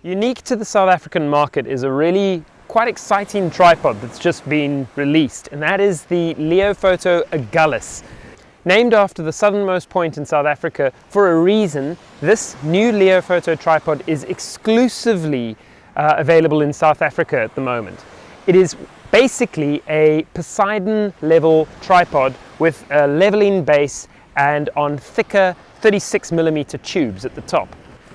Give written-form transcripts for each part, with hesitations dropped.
Unique to the South African market is a really quite exciting tripod that's just been released, and that is the Leofoto Agulhas. Named after the southernmost point in South Africa for a reason, this new Leofoto tripod is exclusively available in South Africa at the moment. It is basically a Poseidon level tripod with a leveling base and on thicker 36mm tubes at the top.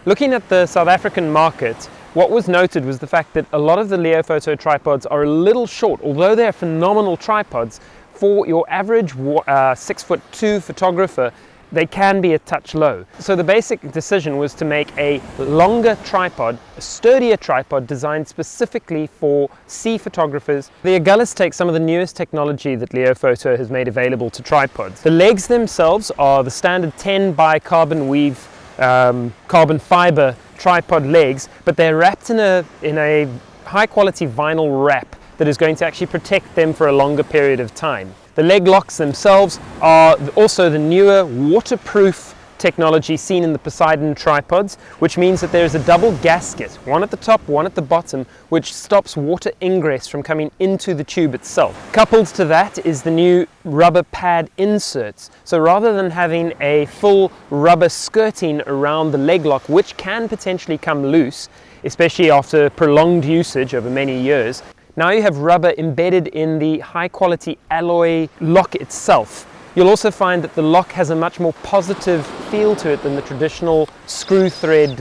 Looking at the South African market, what was noted was the fact that a lot of the Leofoto tripods are a little short. Although they're phenomenal tripods, for your average 6'2" photographer, they can be a touch low. So the basic decision was to make a longer tripod, a sturdier tripod designed specifically for sea photographers. The Agulhas takes some of the newest technology that Leofoto has made available to tripods. The legs themselves are the standard 10 by carbon weave carbon fiber tripod legs, but they're wrapped in a high quality vinyl wrap that is going to actually protect them for a longer period of time. The leg locks themselves are also the newer waterproof technology seen in the Poseidon tripods, which means that there is a double gasket, one at the top, one at the bottom, which stops water ingress from coming into the tube itself. Coupled to that is the new rubber pad inserts. So rather than having a full rubber skirting around the leg lock, which can potentially come loose, especially after prolonged usage over many years, now you have rubber embedded in the high quality alloy lock itself. You'll also find that the lock has a much more positive feel to it than the traditional screw thread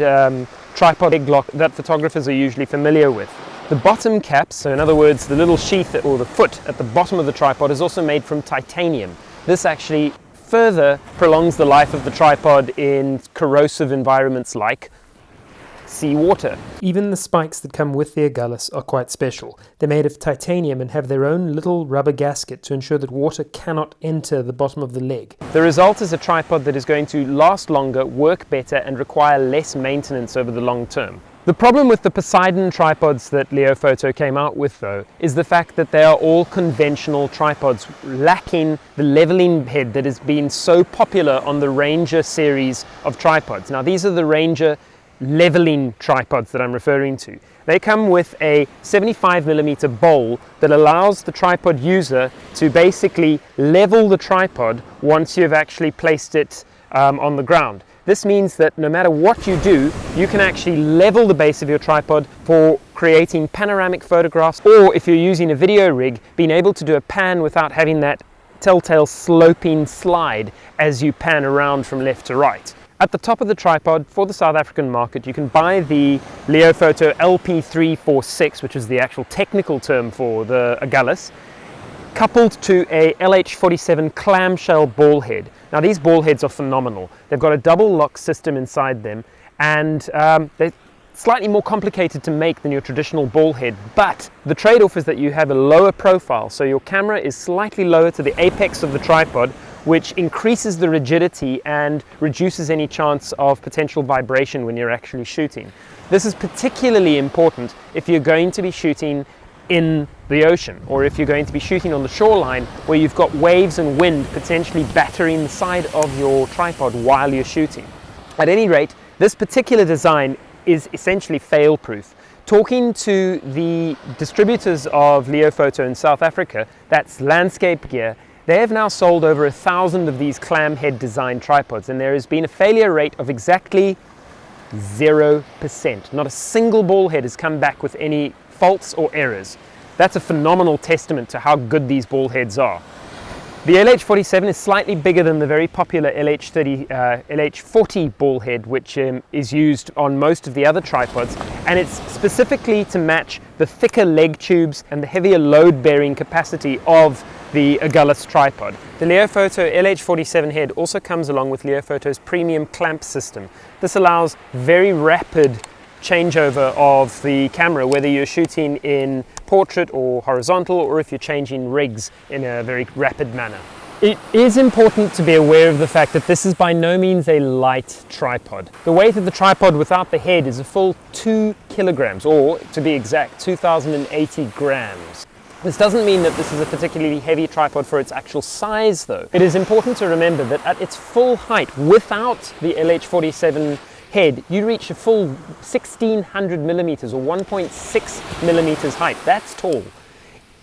tripod leg lock that photographers are usually familiar with. The bottom cap, so in other words the little sheath or the foot at the bottom of the tripod, is also made from titanium. This actually further prolongs the life of the tripod in corrosive environments like seawater. Even the spikes that come with the Agulhas are quite special. They're made of titanium and have their own little rubber gasket to ensure that water cannot enter the bottom of the leg. The result is a tripod that is going to last longer, work better, and require less maintenance over the long term. The problem with the Poseidon tripods that Leofoto came out with, though, is the fact that they are all conventional tripods, lacking the leveling head that has been so popular on the Ranger series of tripods. Now, these are the Ranger leveling tripods that I'm referring to. They come with a 75mm bowl that allows the tripod user to basically level the tripod once you've actually placed it on the ground. This means that no matter what you do, you can actually level the base of your tripod for creating panoramic photographs, or if you're using a video rig, being able to do a pan without having that telltale sloping slide as you pan around from left to right. At the top of the tripod, for the South African market, you can buy the Leofoto LP346, which is the actual technical term for the Agulhas, coupled to a LH47 clamshell ball head. Now, these ball heads are phenomenal. They've got a double lock system inside them, and they're slightly more complicated to make than your traditional ball head, but the trade-off is that you have a lower profile, so your camera is slightly lower to the apex of the tripod, which increases the rigidity and reduces any chance of potential vibration when you're actually shooting. This is particularly important if you're going to be shooting in the ocean, or if you're going to be shooting on the shoreline where you've got waves and wind potentially battering the side of your tripod while you're shooting. At any rate, this particular design is essentially fail-proof. Talking to the distributors of Leofoto in South Africa, that's Landscape Gear, they have now sold over 1,000 of these clam head design tripods, and there has been a failure rate of exactly 0%. Not a single ball head has come back with any faults or errors. That's a phenomenal testament to how good these ball heads are. The LH47 is slightly bigger than the very popular LH40 ball head, which is used on most of the other tripods, and it's specifically to match the thicker leg tubes and the heavier load-bearing capacity of the Agulhas tripod. The Leofoto LH47 head also comes along with Leofoto's premium clamp system. This allows very rapid changeover of the camera, whether you're shooting in portrait or horizontal, or if you're changing rigs in a very rapid manner. It is important to be aware of the fact that this is by no means a light tripod. The weight of the tripod without the head is a full 2 kilograms, or to be exact, 2,080 grams. This doesn't mean that this is a particularly heavy tripod for its actual size, though. It is important to remember that at its full height, without the LH47 head, you reach a full 1600 millimeters or 1.6 millimeters height. That's tall.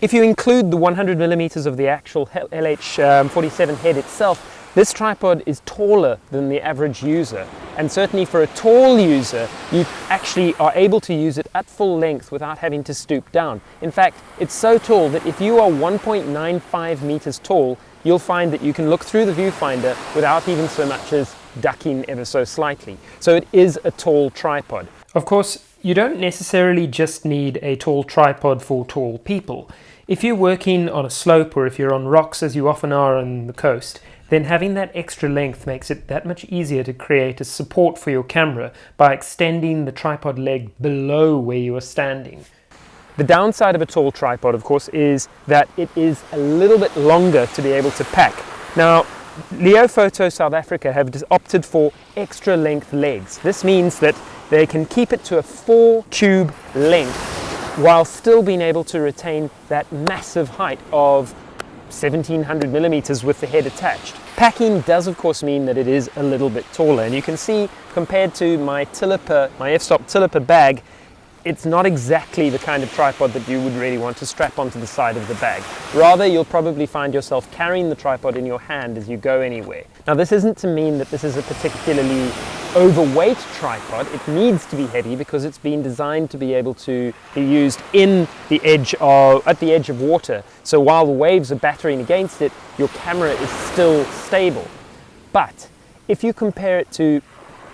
If you include the 100 millimeters of the actual LH47 head itself, this tripod is taller than the average user, and certainly for a tall user, you actually are able to use it at full length without having to stoop down. In fact, it's so tall that if you are 1.95 meters tall, you'll find that you can look through the viewfinder without even so much as ducking ever so slightly. So it is a tall tripod. Of course, you don't necessarily just need a tall tripod for tall people. If you're working on a slope or if you're on rocks, as you often are on the coast, then having that extra length makes it that much easier to create a support for your camera by extending the tripod leg below where you are standing. The downside of a tall tripod, of course, is that it is a little bit longer to be able to pack. Now, Leofoto South Africa have opted for extra length legs. This means that they can keep it to a 4-tube length while still being able to retain that massive height of 1700 millimeters with the head attached. Packing does of course mean that it is a little bit taller, and you can see compared to my Tilopa, my FStop Tilopa bag, it's not exactly the kind of tripod that you would really want to strap onto the side of the bag. Rather, you'll probably find yourself carrying the tripod in your hand as you go anywhere. Now, this isn't to mean that this is a particularly overweight tripod. It needs to be heavy because it's been designed to be able to be used at the edge of water. So while the waves are battering against it, your camera is still stable. But if you compare it to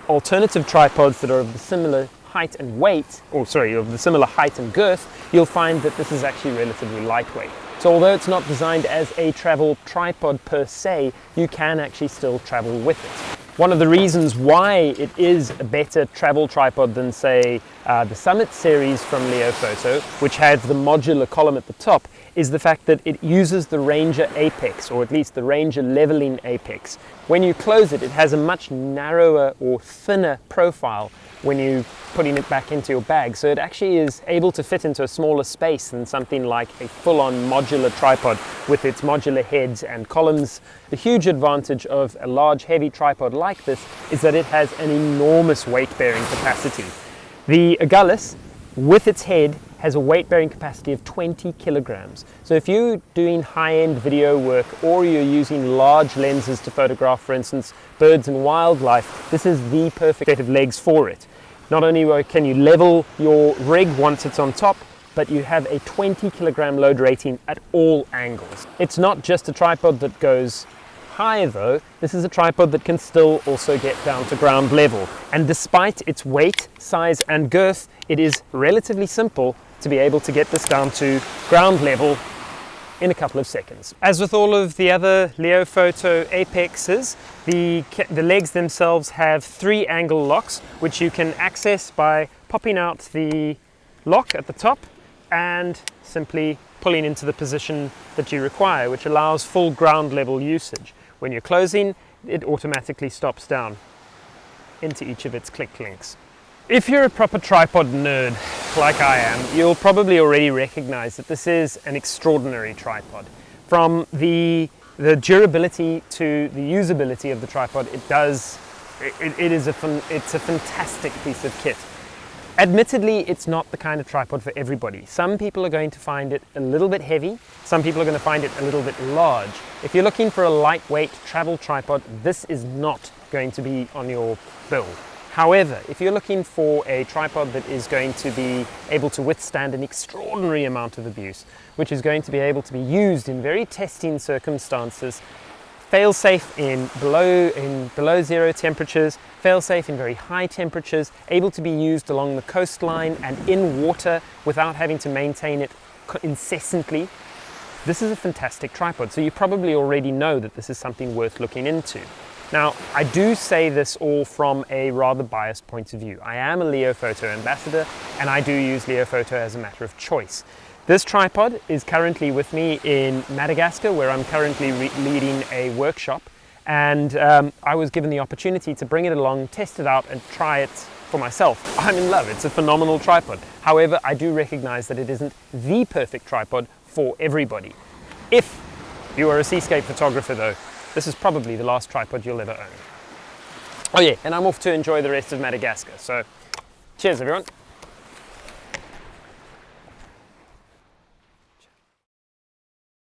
alternative tripods that are of the similar height and weight, of the similar height and girth, you'll find that this is actually relatively lightweight. So although it's not designed as a travel tripod per se, you can actually still travel with it. One of the reasons why it is a better travel tripod than, say, the Summit series from Leofoto, which has the modular column at the top, is the fact that it uses the Ranger apex, or at least the Ranger leveling apex. When you close it, it has a much narrower or thinner profile when you're putting it back into your bag. So it actually is able to fit into a smaller space than something like a full-on modular tripod with its modular heads and columns. The huge advantage of a large, heavy tripod like this is that it has an enormous weight-bearing capacity. The Agulhas, with its head, has a weight-bearing capacity of 20 kilograms. So if you're doing high-end video work or you're using large lenses to photograph, for instance, birds and wildlife, this is the perfect set of legs for it. Not only can you level your rig once it's on top, but you have a 20 kilogram load rating at all angles. It's not just a tripod that goes high though, this is a tripod that can still also get down to ground level. And despite its weight, size and girth, it is relatively simple to be able to get this down to ground level in a couple of seconds. As with all of the other Leofoto apexes, the legs themselves have 3 angle locks, which you can access by popping out the lock at the top and simply pulling into the position that you require, which allows full ground level usage. When you're closing, it automatically stops down into each of its click links. If you're a proper tripod nerd like I am, you'll probably already recognize that this is an extraordinary tripod. From the durability to the usability of the tripod, it's a fantastic piece of kit. Admittedly, it's not the kind of tripod for everybody. Some people are going to find it a little bit heavy, some people are going to find it a little bit large. If you're looking for a lightweight travel tripod, this is not going to be on your bill. However, if you're looking for a tripod that is going to be able to withstand an extraordinary amount of abuse, which is going to be able to be used in very testing circumstances, fail-safe in below zero temperatures, fail-safe in very high temperatures, able to be used along the coastline and in water without having to maintain it incessantly, this is a fantastic tripod. So you probably already know that this is something worth looking into. Now, I do say this all from a rather biased point of view. I am a Leofoto ambassador, and I do use Leofoto as a matter of choice. This tripod is currently with me in Madagascar, where I'm currently leading a workshop, and I was given the opportunity to bring it along, test it out, and try it for myself. I'm in love. It's a phenomenal tripod. However, I do recognize that it isn't the perfect tripod for everybody. If you are a seascape photographer though, this is probably the last tripod you'll ever own. Oh yeah, and I'm off to enjoy the rest of Madagascar. So cheers everyone.